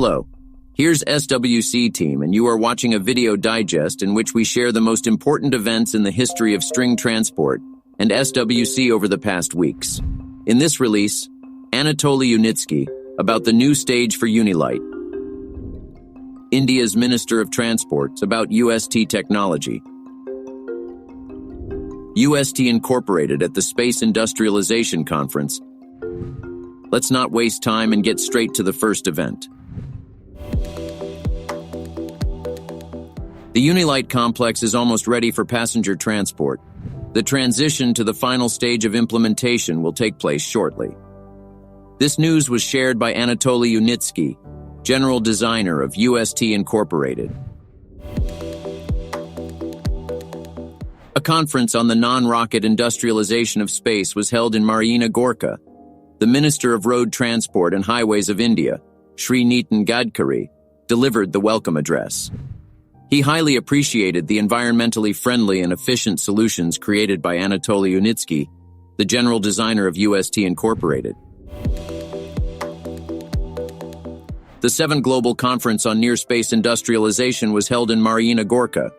Hello, here's SWC team, and you are watching a video digest in which we share the most important events in the history of string transport and SWC over the past weeks. In this release, Anatoli Unitsky about the new stage for Unilite. India's Minister of Transport about UST technology. UST Incorporated at the Space Industrialization Conference. Let's not waste time and get straight to the first event. The Unilite Complex is almost ready for passenger transport. The transition to the final stage of implementation will take place shortly. This news was shared by Anatoli Unitsky, General Designer of UST Incorporated. A conference on the non-rocket industrialization of space was held in Marina Gorka. The Minister of Road Transport and Highways of India, Shri Nitin Gadkari, delivered the welcome address. He highly appreciated the environmentally friendly and efficient solutions created by Anatoli Unitsky, the General Designer of UST Incorporated. The 7th Global Conference on Near-Space Industrialization was held in Marina Gorka.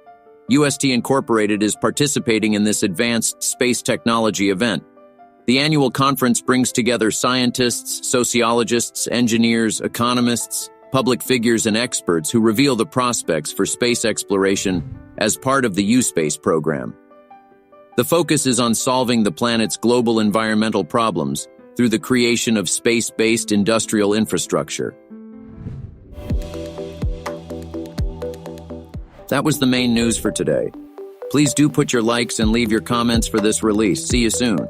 UST Incorporated is participating in this advanced space technology event. The annual conference brings together scientists, sociologists, engineers, economists, public figures, and experts who reveal the prospects for space exploration as part of the U-Space program. The focus is on solving the planet's global environmental problems through the creation of space-based industrial infrastructure. That was the main news for today. Please do put your likes and leave your comments for this release. See you soon.